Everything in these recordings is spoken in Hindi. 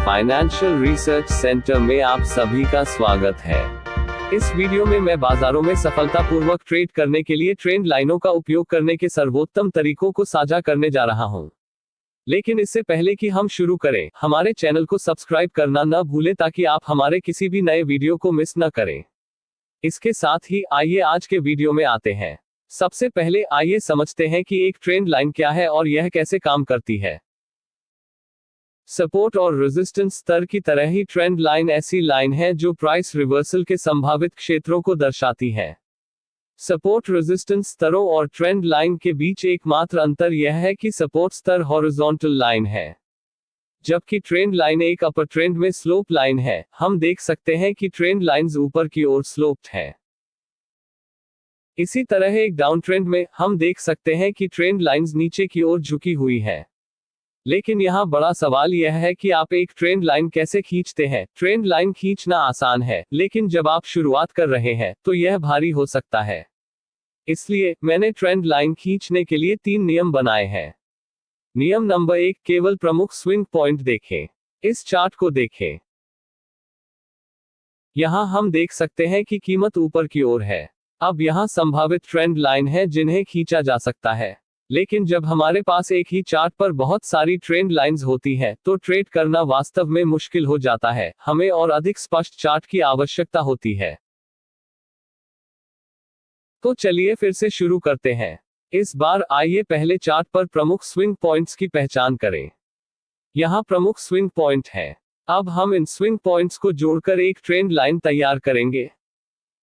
फाइनेंशियल रिसर्च सेंटर में आप सभी का स्वागत है। इस वीडियो में मैं बाजारों में सफलतापूर्वक ट्रेड करने के लिए ट्रेंड लाइनों का उपयोग करने के सर्वोत्तम तरीकों को साझा करने जा रहा हूं। लेकिन इससे पहले कि हम शुरू करें, हमारे चैनल को सब्सक्राइब करना न भूलें ताकि आप हमारे किसी भी नए वीडियो को मिस न करें। इसके साथ ही आइए आज के वीडियो में आते हैं। सबसे पहले आइए समझते हैं कि एक ट्रेंड लाइन क्या है और यह कैसे काम करती है। सपोर्ट और रेजिस्टेंस स्तर की तरह ही ट्रेंड लाइन ऐसी लाइन है जो प्राइस रिवर्सल के संभावित क्षेत्रों को दर्शाती है। सपोर्ट रेजिस्टेंस स्तरों और ट्रेंड लाइन के बीच एकमात्र अंतर यह है कि सपोर्ट स्तर हॉरिजॉन्टल लाइन है, जबकि ट्रेंड लाइन एक अपर ट्रेंड में स्लोप लाइन है। हम देख सकते हैं कि ट्रेंड लाइंस ऊपर की ओर स्लोप्ड है। इसी तरह एक डाउन ट्रेंड में हम देख सकते हैं कि ट्रेंड लाइंस नीचे की ओर झुकी हुई है। लेकिन यहाँ बड़ा सवाल यह है कि आप एक ट्रेंड लाइन कैसे खींचते हैं। ट्रेंड लाइन खींचना आसान है, लेकिन जब आप शुरुआत कर रहे हैं तो यह भारी हो सकता है। इसलिए मैंने ट्रेंड लाइन खींचने के लिए 3 नियम बनाए हैं। नियम नंबर 1, केवल प्रमुख स्विंग पॉइंट देखें। इस चार्ट को देखें। यहाँ हम देख सकते हैं कि कीमत ऊपर की ओर है। अब यहाँ संभावित ट्रेंड लाइन है जिन्हें खींचा जा सकता है। लेकिन जब हमारे पास एक ही चार्ट पर बहुत सारी ट्रेंड लाइंस होती हैं, तो ट्रेड करना वास्तव में मुश्किल हो जाता है। हमें और अधिक स्पष्ट चार्ट की आवश्यकता होती है। तो चलिए फिर से शुरू करते हैं। इस बार आइए पहले चार्ट पर प्रमुख स्विंग पॉइंट्स की पहचान करें। यहाँ प्रमुख स्विंग पॉइंट है। अब हम इन स्विंग पॉइंट्स को जोड़कर एक ट्रेंड लाइन तैयार करेंगे।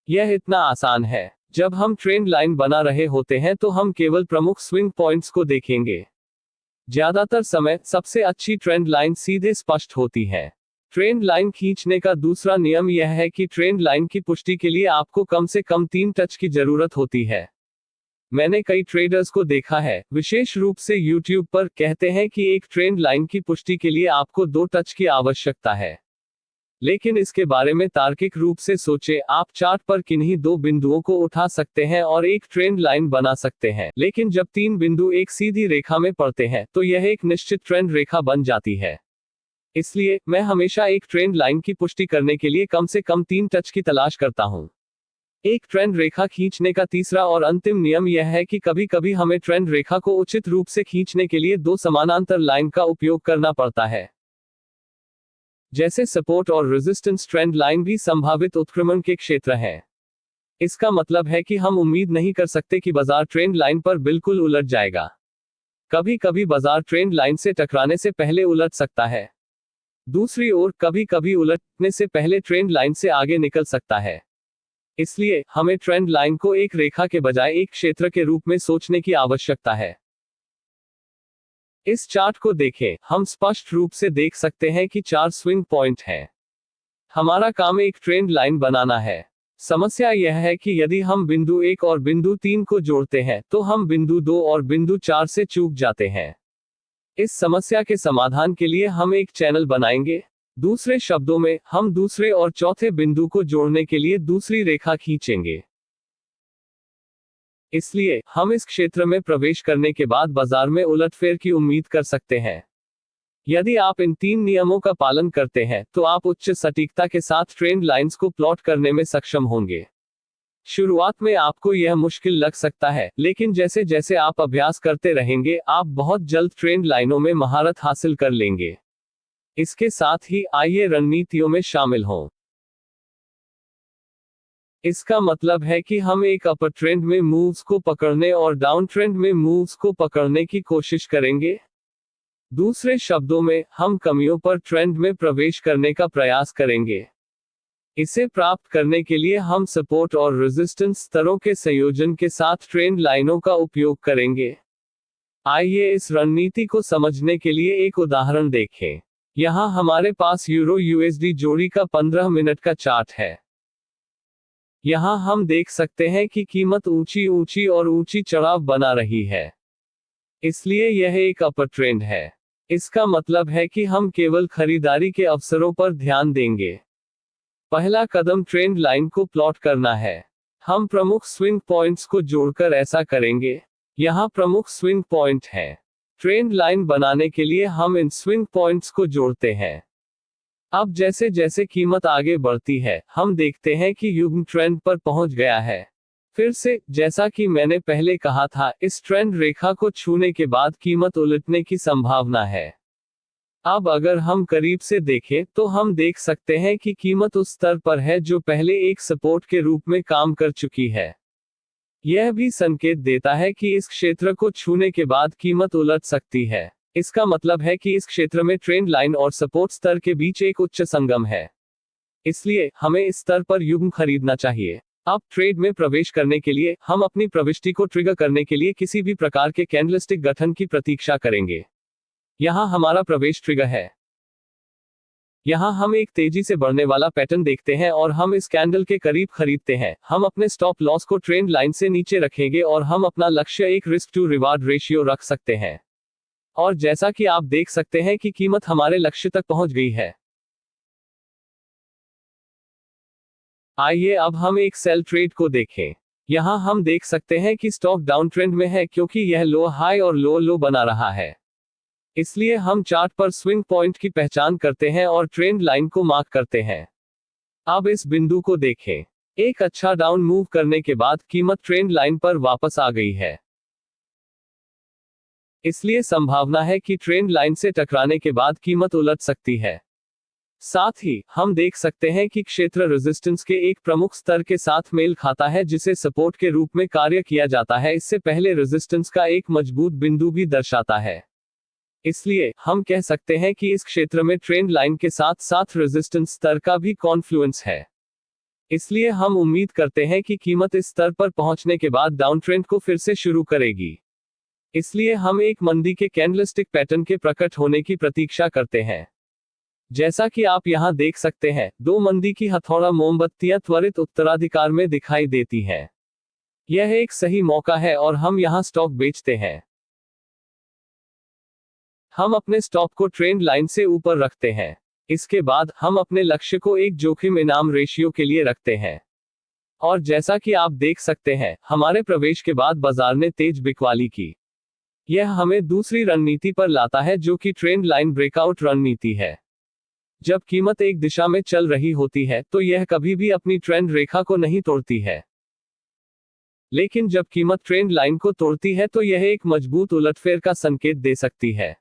यह इतना आसान है। जब हम ट्रेंड लाइन बना रहे होते हैं तो हम केवल प्रमुख स्विंग पॉइंट्स को देखेंगे। ज्यादातर समय सबसे अच्छी ट्रेंड लाइन सीधे स्पष्ट होती है। ट्रेंड लाइन खींचने का दूसरा नियम यह है कि ट्रेंड लाइन की पुष्टि के लिए आपको कम से कम 3 टच की जरूरत होती है। मैंने कई ट्रेडर्स को देखा है, विशेष रूप से YouTube पर, कहते हैं कि एक ट्रेंड लाइन की पुष्टि के लिए आपको 2 टच की आवश्यकता है। लेकिन इसके बारे में तार्किक रूप से सोचें। आप चार्ट पर किन्हीं 2 बिंदुओं को उठा सकते हैं और एक ट्रेंड लाइन बना सकते हैं। लेकिन जब 3 बिंदु एक सीधी रेखा में पड़ते हैं तो यह एक निश्चित ट्रेंड रेखा बन जाती है। इसलिए मैं हमेशा एक ट्रेंड लाइन की पुष्टि करने के लिए कम से कम 3 टच की तलाश करता हूं। एक ट्रेंड रेखा खींचने का तीसरा और अंतिम नियम यह है कि कभी कभी हमें ट्रेंड रेखा को उचित रूप से खींचने के लिए 2 समानांतर लाइन का उपयोग करना पड़ता है। जैसे सपोर्ट और रेजिस्टेंस ट्रेंड लाइन भी संभावित उत्क्रमण के क्षेत्र है। इसका मतलब है कि हम उम्मीद नहीं कर सकते कि बाजार ट्रेंड लाइन पर बिल्कुल उलट जाएगा। कभी कभी बाजार ट्रेंड लाइन से टकराने से पहले उलट सकता है। दूसरी ओर कभी कभी उलटने से पहले ट्रेंड लाइन से आगे निकल सकता है। इसलिए हमें ट्रेंड लाइन को एक रेखा के बजाय एक क्षेत्र के रूप में सोचने की आवश्यकता है। इस चार्ट को देखें। हम स्पष्ट रूप से देख सकते हैं कि 4 स्विंग पॉइंट हैं। हमारा काम एक ट्रेंड लाइन बनाना है। समस्या यह है कि यदि हम बिंदु 1 और बिंदु 3 को जोड़ते हैं तो हम बिंदु 2 और बिंदु 4 से चूक जाते हैं। इस समस्या के समाधान के लिए हम एक चैनल बनाएंगे। दूसरे शब्दों में, हम दूसरे और चौथे बिंदु को जोड़ने के लिए दूसरी रेखा खींचेंगे। इसलिए हम इस क्षेत्र में प्रवेश करने के बाद बाजार में उलटफेर की उम्मीद कर सकते हैं। यदि आप इन 3 नियमों का पालन करते हैं तो आप उच्च सटीकता के साथ ट्रेंड लाइंस को प्लॉट करने में सक्षम होंगे। शुरुआत में आपको यह मुश्किल लग सकता है, लेकिन जैसे जैसे आप अभ्यास करते रहेंगे, आप बहुत जल्द ट्रेंड लाइनों में महारत हासिल कर लेंगे। इसके साथ ही आइए रणनीतियों में शामिल हों। इसका मतलब है कि हम एक अपर ट्रेंड में मूव्स को पकड़ने और डाउन ट्रेंड में मूव्स को पकड़ने की कोशिश करेंगे। दूसरे शब्दों में, हम कमियों पर ट्रेंड में प्रवेश करने का प्रयास करेंगे। इसे प्राप्त करने के लिए हम सपोर्ट और रेजिस्टेंस स्तरों के संयोजन के साथ ट्रेंड लाइनों का उपयोग करेंगे। आइए इस रणनीति को समझने के लिए एक उदाहरण देखें। यहाँ हमारे पास यूरो यूएसडी जोड़ी का 15 मिनट का चार्ट है। यहाँ हम देख सकते हैं कि कीमत ऊंची ऊंची और ऊंची चढ़ाव बना रही है। इसलिए यह एक अपर ट्रेंड है। इसका मतलब है कि हम केवल खरीदारी के अवसरों पर ध्यान देंगे। पहला कदम ट्रेंड लाइन को प्लॉट करना है। हम प्रमुख स्विंग पॉइंट्स को जोड़कर ऐसा करेंगे। यहाँ प्रमुख स्विंग पॉइंट है। ट्रेंड लाइन बनाने के लिए हम इन स्विंग पॉइंट्स को जोड़ते हैं। अब जैसे जैसे कीमत आगे बढ़ती है, हम देखते हैं कि युग्म ट्रेंड पर पहुंच गया है। फिर से, जैसा कि मैंने पहले कहा था, इस ट्रेंड रेखा को छूने के बाद कीमत उलटने की संभावना है। अब अगर हम करीब से देखें तो हम देख सकते हैं कि कीमत उस स्तर पर है जो पहले एक सपोर्ट के रूप में काम कर चुकी है। यह भी संकेत देता है कि इस क्षेत्र को छूने के बाद कीमत उलट सकती है। इसका मतलब है कि इस क्षेत्र में ट्रेंड लाइन और सपोर्ट स्तर के बीच एक उच्च संगम है। इसलिए हमें इस स्तर पर युग्म खरीदना चाहिए। अब ट्रेड में प्रवेश करने के लिए हम अपनी प्रविष्टि को ट्रिगर करने के लिए किसी भी प्रकार के कैंडलस्टिक गठन की प्रतीक्षा करेंगे। यहां हमारा प्रवेश ट्रिगर है। यहां हम एक तेजी से बढ़ने वाला पैटर्न देखते हैं और हम इस कैंडल के करीब खरीदते हैं। हम अपने स्टॉप लॉस को ट्रेंड लाइन से नीचे रखेंगे और हम अपना लक्ष्य एक रिस्क टू रिवार्ड रेशियो रख सकते हैं। और जैसा कि आप देख सकते हैं कि कीमत हमारे लक्ष्य तक पहुंच गई है। आइए अब हम एक सेल ट्रेड को देखें। यहां हम देख सकते हैं कि स्टॉक डाउन ट्रेंड में है क्योंकि यह लो हाई और लो लो बना रहा है। इसलिए हम चार्ट पर स्विंग पॉइंट की पहचान करते हैं और ट्रेंड लाइन को मार्क करते हैं। अब इस बिंदु को देखें। एक अच्छा डाउन मूव करने के बाद कीमत ट्रेंड लाइन पर वापस आ गई है। इसलिए संभावना है कि ट्रेंड लाइन से टकराने के बाद कीमत उलट सकती है। साथ ही हम देख सकते हैं कि क्षेत्र रेजिस्टेंस के एक प्रमुख स्तर के साथ मेल खाता है जिसे सपोर्ट के रूप में कार्य किया जाता है। इससे पहले रेजिस्टेंस का एक मजबूत बिंदु भी दर्शाता है। इसलिए हम कह सकते हैं कि इस क्षेत्र में ट्रेंड लाइन के साथ साथ रेजिस्टेंस स्तर का भी कॉन्फ्लुएंस है। इसलिए हम उम्मीद करते हैं कि कीमत इस स्तर पर पहुंचने के बाद डाउन ट्रेंड को फिर से शुरू करेगी। इसलिए हम एक मंदी के कैंडलस्टिक पैटर्न के प्रकट होने की प्रतीक्षा करते हैं। जैसा कि आप यहां देख सकते हैं, दो मंदी की हथौड़ा मोमबत्तियां त्वरित उत्तराधिकार में दिखाई देती हैं। यह एक सही मौका है और हम यहां स्टॉक बेचते हैं। हम अपने स्टॉप को ट्रेंड लाइन से ऊपर रखते हैं। इसके बाद हम अपने लक्ष्य को एक जोखिम इनाम रेशियो के लिए रखते हैं। और जैसा कि आप देख सकते हैं, हमारे प्रवेश के बाद बाजार ने तेज बिकवाली की। यह हमें दूसरी रणनीति पर लाता है जो कि ट्रेंड लाइन ब्रेकआउट रणनीति है। जब कीमत एक दिशा में चल रही होती है तो यह कभी भी अपनी ट्रेंड रेखा को नहीं तोड़ती है। लेकिन जब कीमत ट्रेंड लाइन को तोड़ती है तो यह एक मजबूत उलटफेर का संकेत दे सकती है।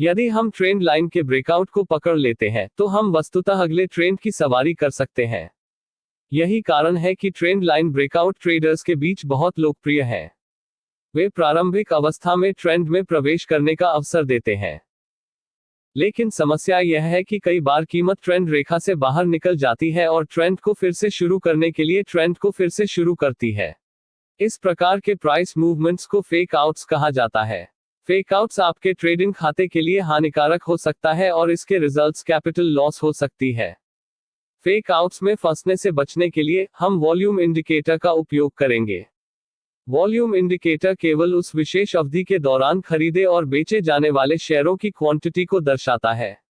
यदि हम ट्रेंड लाइन के ब्रेकआउट को पकड़ लेते हैं तो हम वस्तुतः अगले ट्रेंड की सवारी कर सकते हैं। यही कारण है कि ट्रेंड लाइन ब्रेकआउट ट्रेडर्स के बीच बहुत लोकप्रिय है। वे प्रारंभिक अवस्था में ट्रेंड में प्रवेश करने का अवसर देते हैं। लेकिन समस्या यह है कि कई बार कीमत ट्रेंड रेखा से बाहर निकल जाती है और ट्रेंड को फिर से शुरू करने के लिए ट्रेंड को फिर से शुरू करती है। इस प्रकार के प्राइस मूवमेंट्स को फेक आउट्स कहा जाता है। फेक आउट्स आपके ट्रेडिंग खाते के लिए हानिकारक हो सकता है और इसके रिजल्ट्स कैपिटल लॉस हो सकती है। फेक आउट्स में फंसने से बचने के लिए हम वॉल्यूम इंडिकेटर का उपयोग करेंगे। वॉल्यूम इंडिकेटर केवल उस विशेष अवधि के दौरान खरीदे और बेचे जाने वाले शेयरों की क्वांटिटी को दर्शाता है।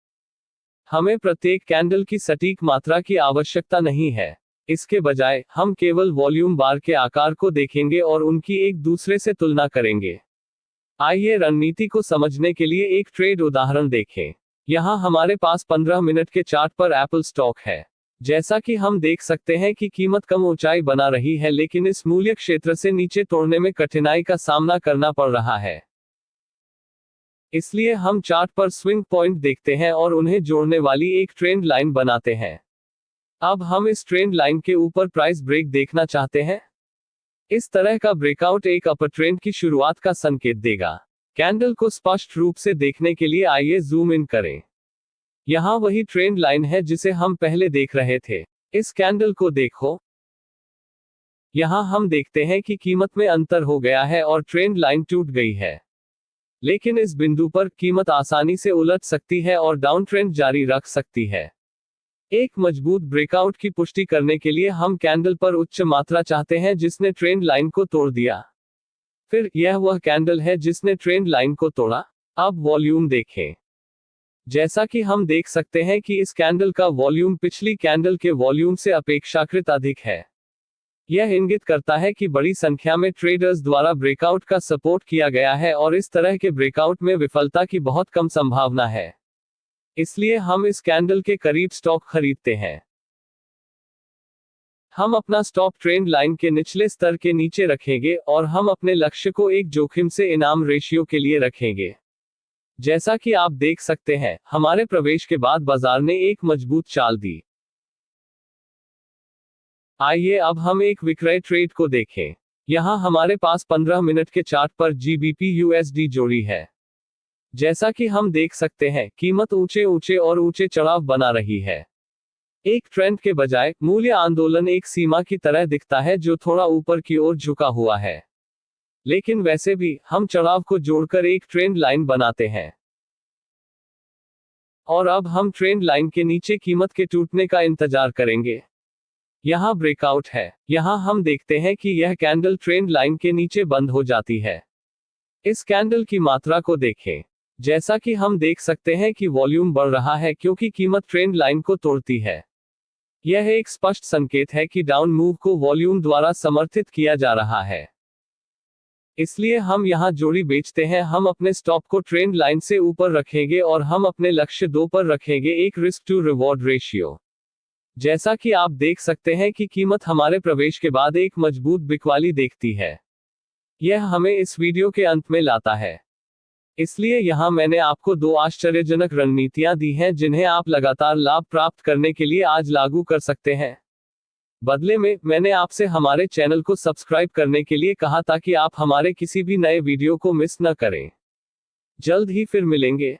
हमें प्रत्येक कैंडल की सटीक मात्रा की आवश्यकता नहीं है। इसके बजाय हम केवल वॉल्यूम बार के आकार को देखेंगे और उनकी एक दूसरे से तुलना करेंगे। आइए रणनीति को समझने के लिए एक ट्रेड उदाहरण देखें। यहां हमारे पास 15 मिनट के चार्ट पर एप्पल स्टॉक है। जैसा कि हम देख सकते हैं कि कीमत कम ऊंचाई बना रही है लेकिन इस मूल्य क्षेत्र से नीचे तोड़ने में कठिनाई का सामना करना पड़ रहा है। इसलिए हम चार्ट पर स्विंग पॉइंट देखते हैं और उन्हें जोड़ने वाली एक ट्रेंड लाइन बनाते हैं। अब हम इस ट्रेंड लाइन के ऊपर प्राइस ब्रेक देखना चाहते हैं। इस तरह का ब्रेकआउट एक अपर ट्रेंड की शुरुआत का संकेत देगा। कैंडल को स्पष्ट रूप से देखने के लिए आइए जूम इन करें। यहां वही ट्रेंड लाइन है जिसे हम पहले देख रहे थे। इस कैंडल को देखो। यहां हम देखते हैं कि कीमत में अंतर हो गया है और ट्रेंड लाइन टूट गई है। लेकिन इस बिंदु पर कीमत आसानी से उलट सकती है और डाउन ट्रेंड जारी रख सकती है। एक मजबूत ब्रेकआउट की पुष्टि करने के लिए हम कैंडल पर उच्च मात्रा चाहते हैं जिसने ट्रेंड लाइन को तोड़ दिया। फिर यह वह कैंडल है जिसने ट्रेंड लाइन को तोड़ा। अब वॉल्यूम देखें। जैसा कि हम देख सकते हैं कि इस कैंडल का वॉल्यूम पिछली कैंडल के वॉल्यूम से अपेक्षाकृत अधिक है। यह इंगित करता है कि बड़ी संख्या में ट्रेडर्स द्वारा ब्रेकआउट का सपोर्ट किया गया है और इस तरह के ब्रेकआउट में विफलता की बहुत कम संभावना है। इसलिए हम इस कैंडल के करीब स्टॉक खरीदते हैं। हम अपना स्टॉप ट्रेंड लाइन के निचले स्तर के नीचे रखेंगे और हम अपने लक्ष्य को एक जोखिम से इनाम रेशियो के लिए रखेंगे। जैसा कि आप देख सकते हैं, हमारे प्रवेश के बाद बाजार ने एक मजबूत चाल दी। आइए अब हम एक विक्रय ट्रेड को देखें। यहां हमारे पास 15 मिनट के चार्ट पर GBP USD जोड़ी है। जैसा कि हम देख सकते हैं, कीमत ऊंचे ऊंचे और ऊंचे चढ़ाव बना रही है। एक ट्रेंड के बजाय मूल्य आंदोलन एक सीमा की तरह दिखता है जो थोड़ा ऊपर की ओर झुका हुआ है। लेकिन वैसे भी हम चढ़ाव को जोड़कर एक ट्रेंड लाइन बनाते हैं। और अब हम ट्रेंड लाइन के नीचे कीमत के टूटने का इंतजार करेंगे। यहां ब्रेकआउट है। यहां हम देखते हैं कि यह कैंडल ट्रेंड लाइन के नीचे बंद हो जाती है। इस कैंडल की मात्रा को देखें। जैसा कि हम देख सकते हैं कि वॉल्यूम बढ़ रहा है क्योंकि कीमत ट्रेंड लाइन को तोड़ती है। यह एक स्पष्ट संकेत है कि डाउन मूव को वॉल्यूम द्वारा समर्थित किया जा रहा है। इसलिए हम यहां जोड़ी बेचते हैं। हम अपने स्टॉप को ट्रेंड लाइन से ऊपर रखेंगे और हम अपने लक्ष्य 2 पर रखेंगे, एक रिस्क टू रिवॉर्ड रेशियो। जैसा कि आप देख सकते हैं कि कीमत हमारे प्रवेश के बाद एक मजबूत बिकवाली देखती है। यह हमें इस वीडियो के अंत में लाता है। इसलिए यहां मैंने आपको 2 आश्चर्यजनक रणनीतियां दी हैं जिन्हें आप लगातार लाभ प्राप्त करने के लिए आज लागू कर सकते हैं। बदले में, मैंने आपसे हमारे चैनल को सब्सक्राइब करने के लिए कहा ताकि आप हमारे किसी भी नए वीडियो को मिस न करें। जल्द ही फिर मिलेंगे।